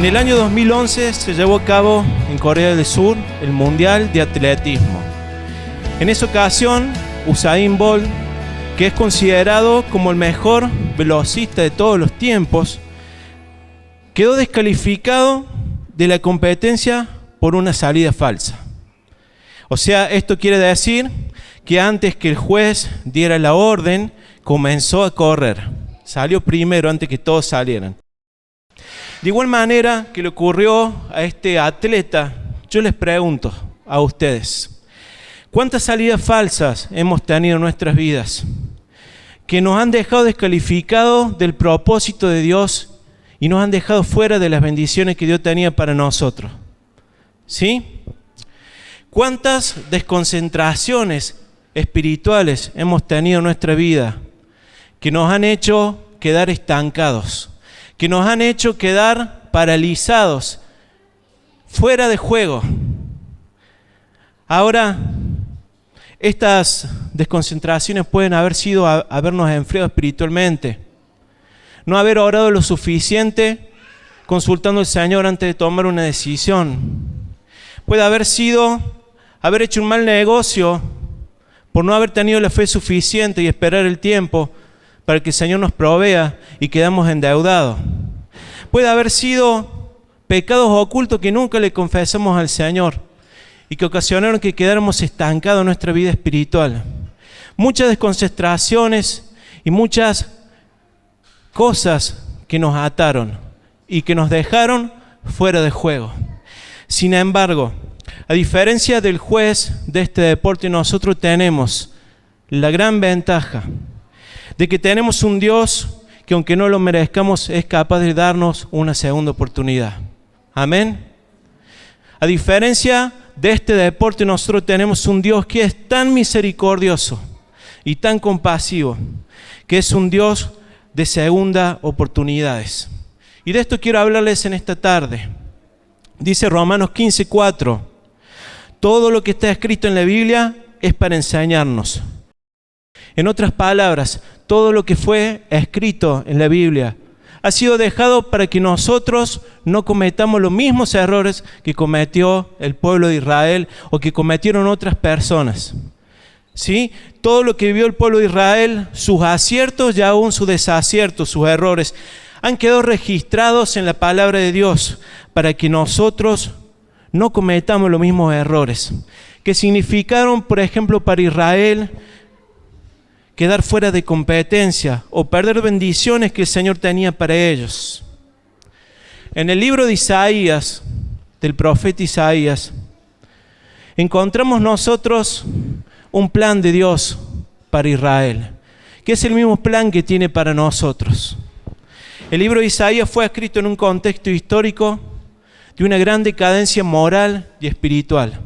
el año 2011 se llevó a cabo en Corea del Sur el Mundial de Atletismo. En esa ocasión, Usain Bolt, que es considerado como el mejor velocista de todos los tiempos, quedó descalificado de la competencia por una salida falsa. O sea, esto quiere decir que antes que el juez diera la orden, comenzó a correr. Salió primero antes que todos salieran. De igual manera que le ocurrió a este atleta, yo les pregunto a ustedes, ¿cuántas salidas falsas hemos tenido en nuestras vidas que nos han dejado descalificados del propósito de Dios y nos han dejado fuera de las bendiciones que Dios tenía para nosotros? ¿Sí? ¿Cuántas desconcentraciones espirituales hemos tenido en nuestra vida que nos han hecho quedar estancados, que nos han hecho quedar paralizados, fuera de juego? Ahora, estas desconcentraciones pueden haber sido habernos enfriado espiritualmente, no haber orado lo suficiente consultando al Señor antes de tomar una decisión. Puede haber sido haber hecho un mal negocio por no haber tenido la fe suficiente y esperar el tiempo para que el Señor nos provea y quedamos endeudados. Puede haber sido pecados ocultos que nunca le confesamos al Señor y que ocasionaron que quedáramos estancados en nuestra vida espiritual. Muchas desconcentraciones y muchas cosas que nos ataron y que nos dejaron fuera de juego. Sin embargo, a diferencia del juez de este deporte, nosotros tenemos la gran ventaja de que tenemos un Dios que, aunque no lo merezcamos, es capaz de darnos una segunda oportunidad. Amén. A diferencia de este deporte, nosotros tenemos un Dios que es tan misericordioso y tan compasivo, que es un Dios de segunda oportunidades. Y de esto quiero hablarles en esta tarde. Dice Romanos 15:4, todo lo que está escrito en la Biblia es para enseñarnos. En otras palabras, todo lo que fue escrito en la Biblia ha sido dejado para que nosotros no cometamos los mismos errores que cometió el pueblo de Israel o que cometieron otras personas. ¿Sí? Todo lo que vivió el pueblo de Israel, sus aciertos y aún sus desaciertos, sus errores, han quedado registrados en la palabra de Dios para que nosotros no cometamos los mismos errores que significaron, por ejemplo, para Israel quedar fuera de competencia o perder bendiciones que el Señor tenía para ellos. En el libro de Isaías, del profeta Isaías, encontramos nosotros un plan de Dios para Israel, que es el mismo plan que tiene para nosotros. El libro de Isaías fue escrito en un contexto histórico de una gran decadencia moral y espiritual.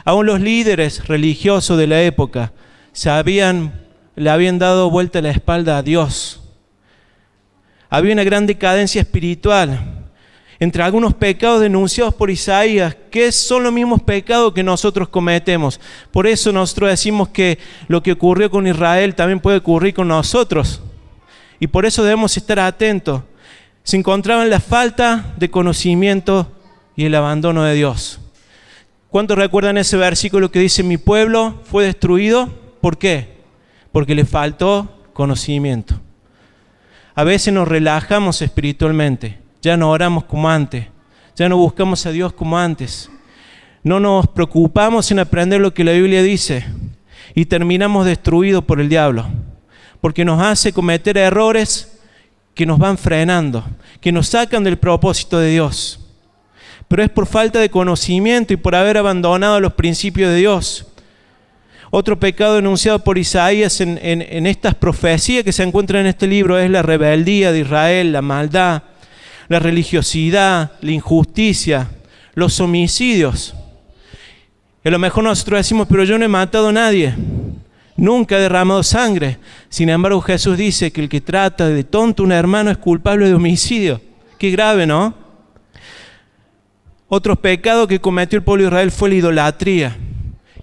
Aún los líderes religiosos de la época le habían dado vuelta la espalda a Dios. Había una gran decadencia espiritual. Entre algunos pecados denunciados por Isaías, que son los mismos pecados que nosotros cometemos. Por eso nosotros decimos que lo que ocurrió con Israel también puede ocurrir con nosotros. Y por eso debemos estar atentos. Se encontraba en la falta de conocimiento y el abandono de Dios. ¿Cuántos recuerdan ese versículo que dice: mi pueblo fue destruido? ¿Por qué? Porque le faltó conocimiento. A veces nos relajamos espiritualmente, ya no oramos como antes, ya no buscamos a Dios como antes, no nos preocupamos en aprender lo que la Biblia dice y terminamos destruidos por el diablo, porque nos hace cometer errores que nos van frenando, que nos sacan del propósito de Dios. Pero es por falta de conocimiento y por haber abandonado los principios de Dios. Otro pecado denunciado por Isaías en estas profecías que se encuentran en este libro es la rebeldía de Israel, la maldad, la religiosidad, la injusticia, los homicidios. Y a lo mejor nosotros decimos: pero yo no he matado a nadie, nunca he derramado sangre. Sin embargo, Jesús dice que el que trata de tonto a un hermano es culpable de homicidio. Qué grave, ¿no? Otro pecado que cometió el pueblo de Israel fue la idolatría.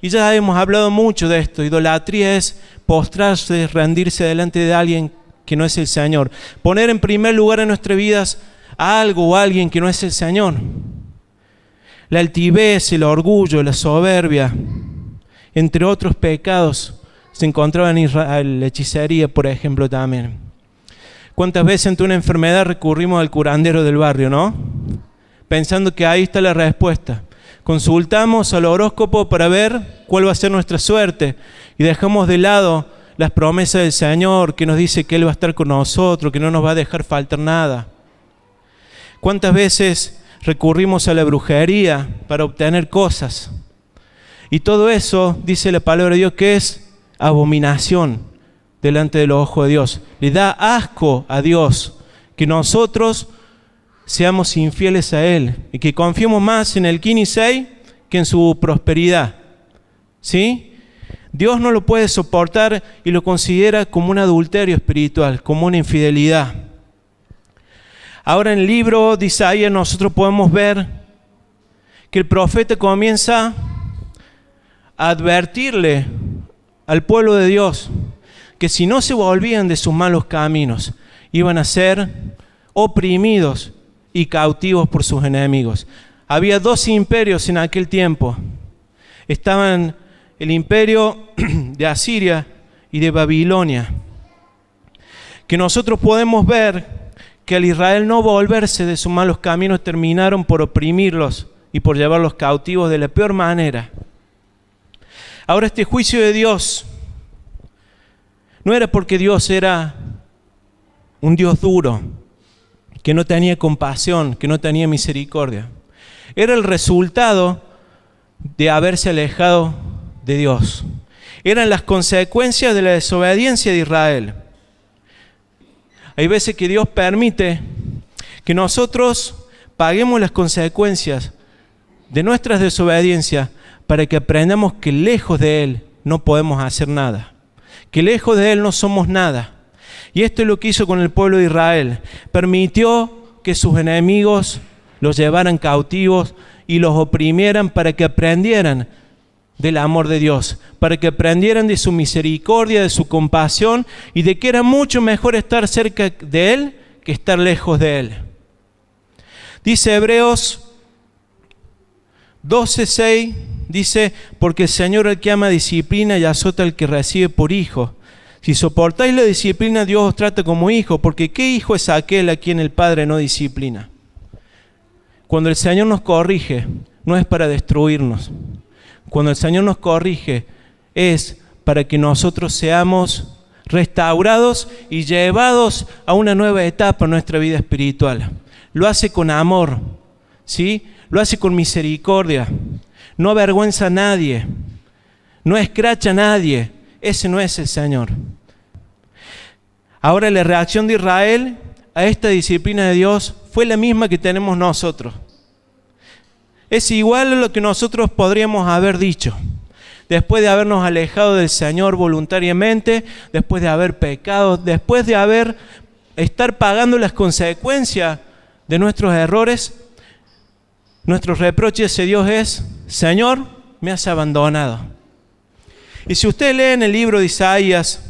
Y ya hemos hablado mucho de esto. Idolatría es postrarse, rendirse delante de alguien que no es el Señor. Poner en primer lugar en nuestras vidas a algo o a alguien que no es el Señor. La altivez, el orgullo, la soberbia, entre otros pecados, se encontraban en Israel, la hechicería, por ejemplo, también. ¿Cuántas veces ante una enfermedad recurrimos al curandero del barrio, no? Pensando que ahí está la respuesta. Consultamos al horóscopo para ver cuál va a ser nuestra suerte y dejamos de lado las promesas del Señor que nos dice que Él va a estar con nosotros, que no nos va a dejar faltar nada. ¿Cuántas veces recurrimos a la brujería para obtener cosas? Y todo eso, dice la palabra de Dios, que es abominación delante de los ojos de Dios. Le da asco a Dios que nosotros seamos infieles a Él y que confiemos más en el quince que en su prosperidad. ¿Sí? Dios no lo puede soportar y lo considera como un adulterio espiritual, como una infidelidad. Ahora en el libro de Isaías nosotros podemos ver que el profeta comienza a advertirle al pueblo de Dios que si no se volvían de sus malos caminos, iban a ser oprimidos y cautivos por sus enemigos. Había dos imperios en aquel tiempo. Estaban el imperio de Asiria y de Babilonia. Que nosotros podemos ver que al Israel no volverse de sus malos caminos terminaron por oprimirlos y por llevarlos cautivos de la peor manera. Ahora este juicio de Dios no era porque Dios era un Dios duro, que no tenía compasión, que no tenía misericordia. Era el resultado de haberse alejado de Dios. Eran las consecuencias de la desobediencia de Israel. Hay veces que Dios permite que nosotros paguemos las consecuencias de nuestras desobediencias para que aprendamos que lejos de Él no podemos hacer nada, que lejos de Él no somos nada. Y esto es lo que hizo con el pueblo de Israel. Permitió que sus enemigos los llevaran cautivos y los oprimieran para que aprendieran del amor de Dios, para que aprendieran de su misericordia, de su compasión y de que era mucho mejor estar cerca de Él que estar lejos de Él. Dice Hebreos 12:6, dice, porque el Señor al que ama disciplina y azota al que recibe por hijo. Si soportáis la disciplina, Dios os trata como hijo, porque ¿qué hijo es aquel a quien el Padre no disciplina? Cuando el Señor nos corrige, no es para destruirnos. Cuando el Señor nos corrige, es para que nosotros seamos restaurados y llevados a una nueva etapa en nuestra vida espiritual. Lo hace con amor, ¿sí? Lo hace con misericordia. No avergüenza a nadie, no escracha a nadie. Ese no es el Señor. Ahora la reacción de Israel a esta disciplina de Dios fue la misma que tenemos nosotros. Es igual a lo que nosotros podríamos haber dicho. Después de habernos alejado del Señor voluntariamente, después de haber pecado, después de estar pagando las consecuencias de nuestros errores, nuestro reproche hacia Dios es: Señor, me has abandonado. Y si ustedes leen el libro de Isaías,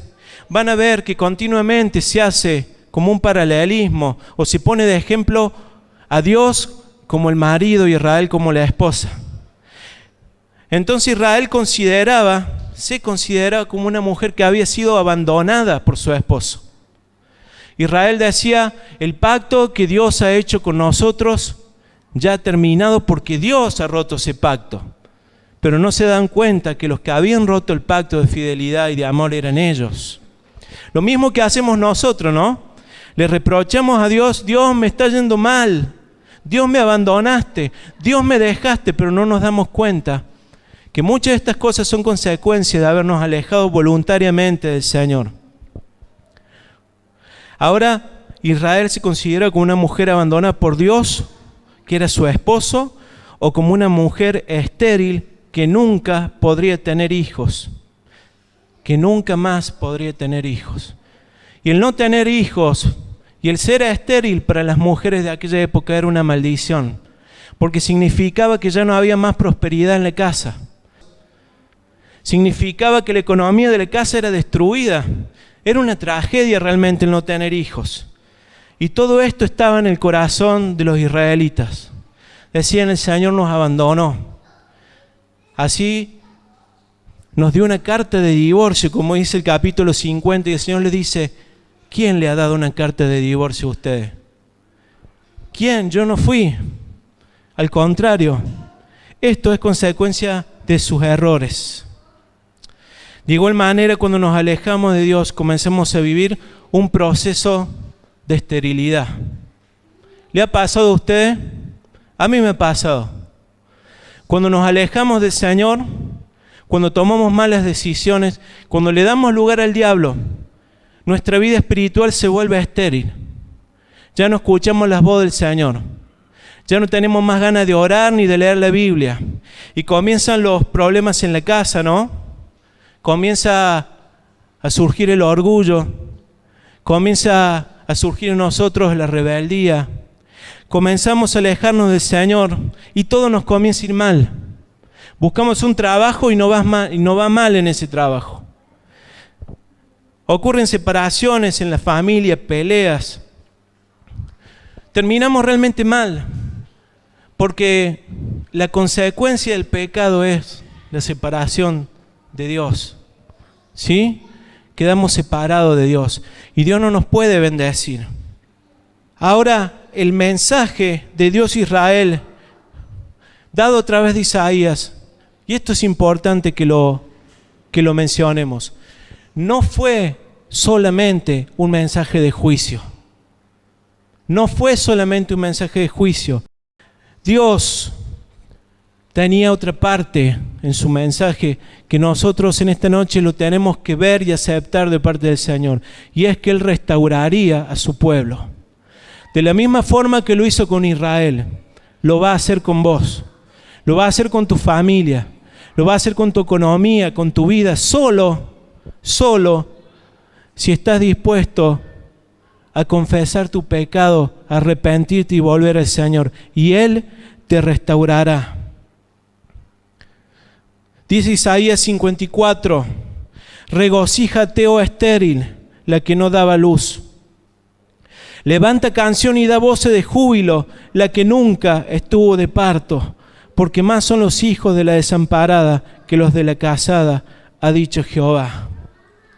van a ver que continuamente se hace como un paralelismo o se pone de ejemplo a Dios como el marido y Israel como la esposa. Entonces Israel se consideraba como una mujer que había sido abandonada por su esposo. Israel decía, el pacto que Dios ha hecho con nosotros ya ha terminado porque Dios ha roto ese pacto. Pero no se dan cuenta que los que habían roto el pacto de fidelidad y de amor eran ellos. Lo mismo que hacemos nosotros, ¿no? Le reprochamos a Dios, Dios me está yendo mal, Dios me abandonaste, Dios me dejaste, pero no nos damos cuenta que muchas de estas cosas son consecuencias de habernos alejado voluntariamente del Señor. Ahora Israel se considera como una mujer abandonada por Dios, que era su esposo, o como una mujer estéril que nunca podría tener hijos, que nunca más podría tener hijos. Y el no tener hijos y el ser estéril para las mujeres de aquella época era una maldición, porque significaba que ya no había más prosperidad en la casa. Significaba que la economía de la casa era destruida. Era una tragedia realmente el no tener hijos. Y todo esto estaba en el corazón de los israelitas. Decían, el Señor nos abandonó. Así nos dio una carta de divorcio, como dice el capítulo 50, y el Señor le dice, ¿quién le ha dado una carta de divorcio a ustedes? ¿Quién? Yo no fui. Al contrario, esto es consecuencia de sus errores. De igual manera, cuando nos alejamos de Dios, comenzamos a vivir un proceso de esterilidad. ¿Le ha pasado a usted? A mí me ha pasado. Cuando nos alejamos del Señor, cuando tomamos malas decisiones, cuando le damos lugar al diablo, nuestra vida espiritual se vuelve estéril. Ya no escuchamos las voces del Señor. Ya no tenemos más ganas de orar ni de leer la Biblia. Y comienzan los problemas en la casa, ¿no? Comienza a surgir el orgullo. Comienza a surgir en nosotros la rebeldía. Comenzamos a alejarnos del Señor y todo nos comienza a ir mal. Buscamos un trabajo y no va mal en ese trabajo. Ocurren separaciones en la familia, peleas. Terminamos realmente mal, porque la consecuencia del pecado es la separación de Dios. ¿Sí? Quedamos separados de Dios y Dios no nos puede bendecir. Ahora, el mensaje de Dios a Israel, dado a través de Isaías, y esto es importante que lo mencionemos, no fue solamente un mensaje de juicio. No fue solamente un mensaje de juicio. Dios tenía otra parte en su mensaje que nosotros en esta noche lo tenemos que ver y aceptar de parte del Señor. Y es que Él restauraría a su pueblo. De la misma forma que lo hizo con Israel, lo va a hacer con vos. Lo va a hacer con tu familia. Lo va a hacer con tu economía, con tu vida. Solo si estás dispuesto a confesar tu pecado, a arrepentirte y volver al Señor. Y Él te restaurará. Dice Isaías 54, regocíjate, oh estéril, la que no daba luz. Levanta canción y da voces de júbilo, la que nunca estuvo de parto, porque más son los hijos de la desamparada que los de la casada, ha dicho Jehová.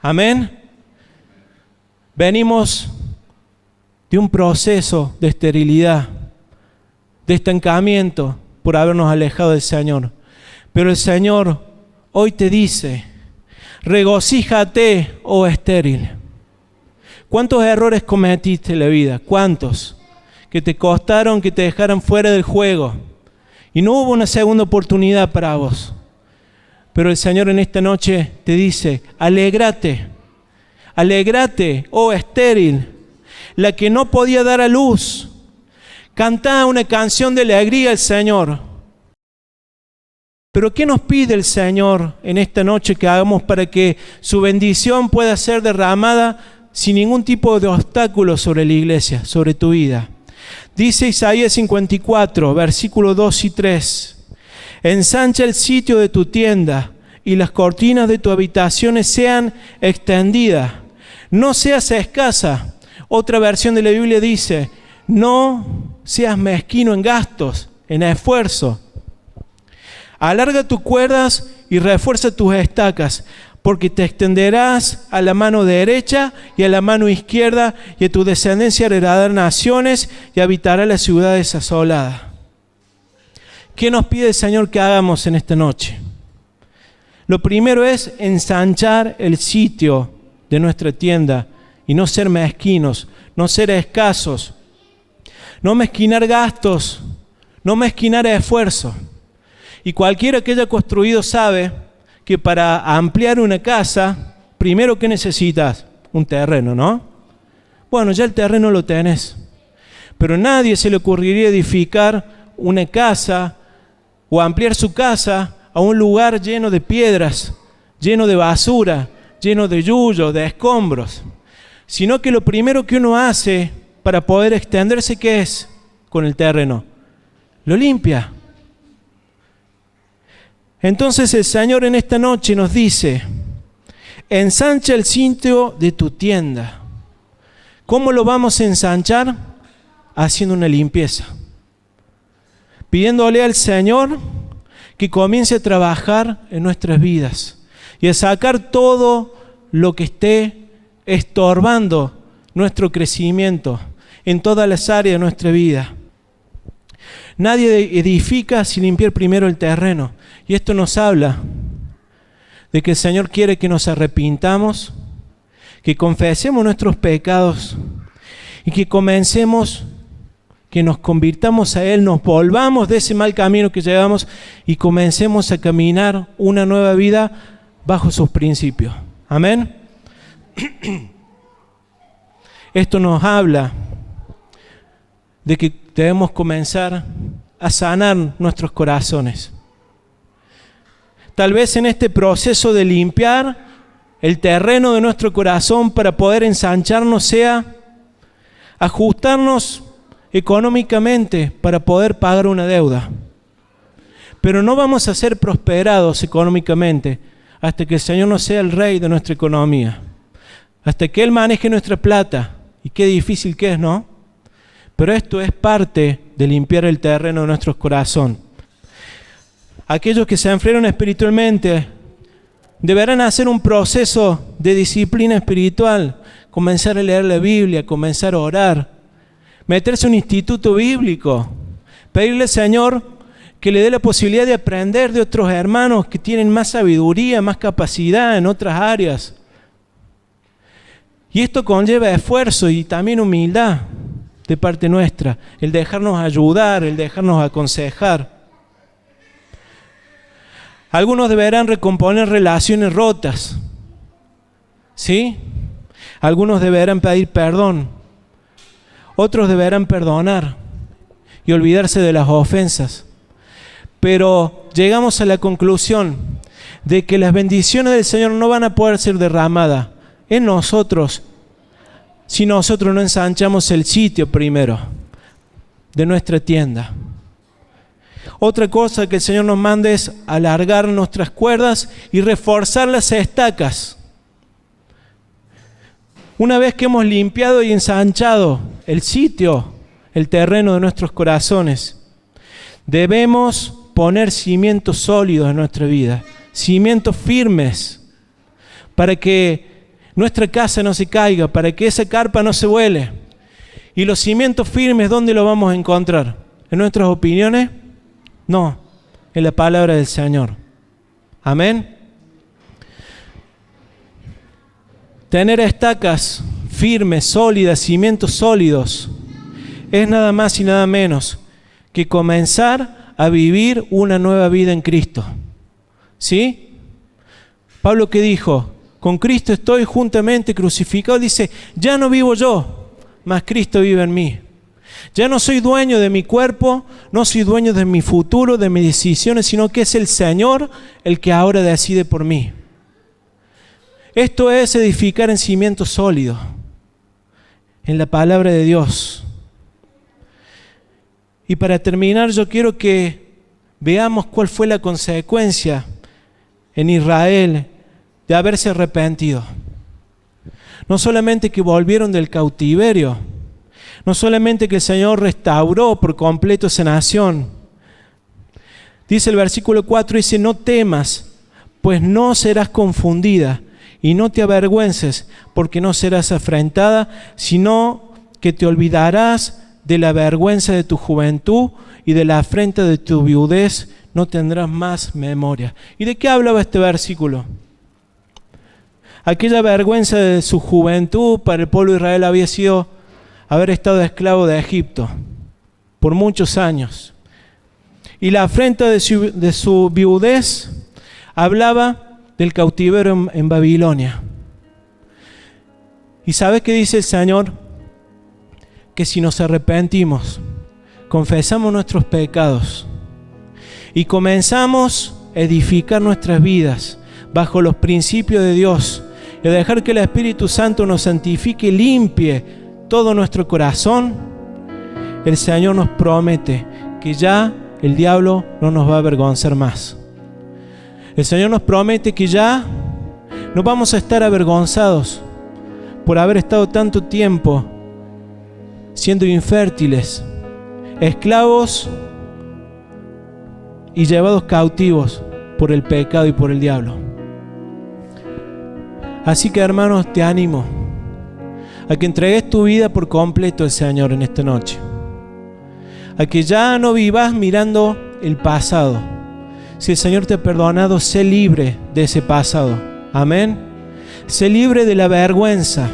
Amén. Venimos de un proceso de esterilidad, de estancamiento por habernos alejado del Señor. Pero el Señor hoy te dice, regocíjate, oh estéril. ¿Cuántos errores cometiste en la vida? ¿Cuántos? Que te costaron que te dejaran fuera del juego. Y no hubo una segunda oportunidad para vos. Pero el Señor en esta noche te dice, alégrate, oh estéril, la que no podía dar a luz. Cantá una canción de alegría al Señor. Pero ¿qué nos pide el Señor en esta noche que hagamos para que su bendición pueda ser derramada sin ningún tipo de obstáculo sobre la iglesia, sobre tu vida? Dice Isaías 54, versículos 2 y 3. Ensancha el sitio de tu tienda y las cortinas de tu habitaciones sean extendidas. No seas escasa. Otra versión de la Biblia dice, no seas mezquino en gastos, en esfuerzo. Alarga tus cuerdas y refuerza tus estacas, porque te extenderás a la mano derecha y a la mano izquierda, y a tu descendencia heredará naciones y habitará las ciudades asoladas. ¿Qué nos pide el Señor que hagamos en esta noche? Lo primero es ensanchar el sitio de nuestra tienda y no ser mezquinos, no ser escasos, no mezquinar gastos, no mezquinar esfuerzo. Y cualquiera que haya construido sabe que para ampliar una casa, primero ¿qué necesitas? Un terreno, ¿no? Bueno, ya el terreno lo tenés. Pero a nadie se le ocurriría edificar una casa o ampliar su casa a un lugar lleno de piedras, lleno de basura, lleno de yuyo, de escombros. Sino que lo primero que uno hace para poder extenderse, ¿qué es? Con el terreno. Lo limpia. Entonces el Señor en esta noche nos dice, ensancha el sitio de tu tienda. ¿Cómo lo vamos a ensanchar? Haciendo una limpieza. Pidiéndole al Señor que comience a trabajar en nuestras vidas y a sacar todo lo que esté estorbando nuestro crecimiento en todas las áreas de nuestra vida. Nadie edifica sin limpiar primero el terreno. Y esto nos habla de que el Señor quiere que nos arrepintamos, que confesemos nuestros pecados y que comencemos, que nos convirtamos a Él, nos volvamos de ese mal camino que llevamos y comencemos a caminar una nueva vida bajo sus principios. Amén. Esto nos habla de que debemos comenzar a sanar nuestros corazones. Tal vez en este proceso de limpiar el terreno de nuestro corazón para poder ensancharnos sea ajustarnos económicamente para poder pagar una deuda. Pero no vamos a ser prosperados económicamente hasta que el Señor no sea el rey de nuestra economía, hasta que Él maneje nuestra plata. Y qué difícil que es, ¿no? Pero esto es parte de limpiar el terreno de nuestro corazón. Aquellos que se enfriaron espiritualmente deberán hacer un proceso de disciplina espiritual, comenzar a leer la Biblia, comenzar a orar, meterse en un instituto bíblico, pedirle al Señor que le dé la posibilidad de aprender de otros hermanos que tienen más sabiduría, más capacidad en otras áreas. Y esto conlleva esfuerzo y también humildad de parte nuestra, el dejarnos ayudar, el dejarnos aconsejar. Algunos deberán recomponer relaciones rotas, ¿sí? Algunos deberán pedir perdón, otros deberán perdonar y olvidarse de las ofensas. Pero llegamos a la conclusión de que las bendiciones del Señor no van a poder ser derramadas en nosotros si nosotros no ensanchamos el sitio primero de nuestra tienda. Otra cosa que el Señor nos manda es alargar nuestras cuerdas y reforzar las estacas. Una vez que hemos limpiado y ensanchado el sitio, el terreno de nuestros corazones, debemos poner cimientos sólidos en nuestra vida, cimientos firmes, para que nuestra casa no se caiga, para que esa carpa no se vuele. ¿Y los cimientos firmes dónde los vamos a encontrar? ¿En nuestras opiniones? No, en la palabra del Señor. Amén. Tener estacas firmes, sólidas, cimientos sólidos, es nada más y nada menos que comenzar a vivir una nueva vida en Cristo. ¿Sí? Pablo, ¿qué dijo? Con Cristo estoy juntamente crucificado. Dice, ya no vivo yo, mas Cristo vive en mí. Ya no soy dueño de mi cuerpo, no soy dueño de mi futuro, de mis decisiones, sino que es el Señor el que ahora decide por mí. Esto es edificar en cimientos sólidos, en la palabra de Dios. Y para terminar, yo quiero que veamos cuál fue la consecuencia en Israel de haberse arrepentido. No solamente que volvieron del cautiverio, no solamente que el Señor restauró por completo esa nación. Dice el versículo 4, dice, no temas, pues no serás confundida, y no te avergüences, porque no serás afrentada, sino que te olvidarás de la vergüenza de tu juventud y de la afrenta de tu viudez, no tendrás más memoria. ¿Y de qué hablaba este versículo? Aquella vergüenza de su juventud para el pueblo de Israel había sido haber estado esclavo de Egipto por muchos años. Y la afrenta de su viudez hablaba del cautiverio en Babilonia. ¿Y sabes qué dice el Señor? Que si nos arrepentimos, confesamos nuestros pecados y comenzamos a edificar nuestras vidas bajo los principios de Dios y a dejar que el Espíritu Santo nos santifique y limpie todo nuestro corazón, el Señor nos promete que ya el diablo no nos va a avergonzar más. El Señor nos promete que ya no vamos a estar avergonzados por haber estado tanto tiempo siendo infértiles, esclavos y llevados cautivos por el pecado y por el diablo. Así que, hermanos, te animo a que entregues tu vida por completo al Señor en esta noche. A que ya no vivas mirando el pasado. Si el Señor te ha perdonado, sé libre de ese pasado. Amén. Sé libre de la vergüenza.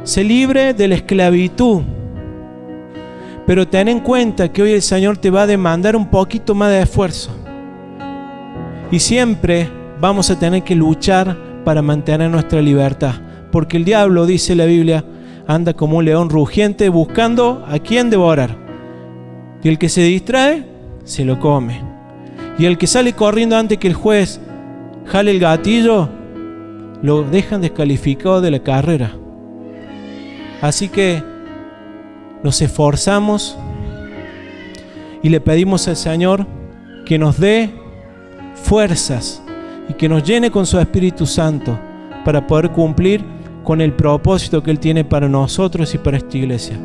Sé libre de la esclavitud. Pero ten en cuenta que hoy el Señor te va a demandar un poquito más de esfuerzo. Y siempre vamos a tener que luchar para mantener nuestra libertad. Porque el diablo, dice la Biblia, anda como un león rugiente buscando a quién devorar. Y el que se distrae, se lo come. Y el que sale corriendo antes que el juez jale el gatillo, lo dejan descalificado de la carrera. Así que nos esforzamos y le pedimos al Señor que nos dé fuerzas y que nos llene con su Espíritu Santo para poder cumplir con el propósito que Él tiene para nosotros y para esta iglesia.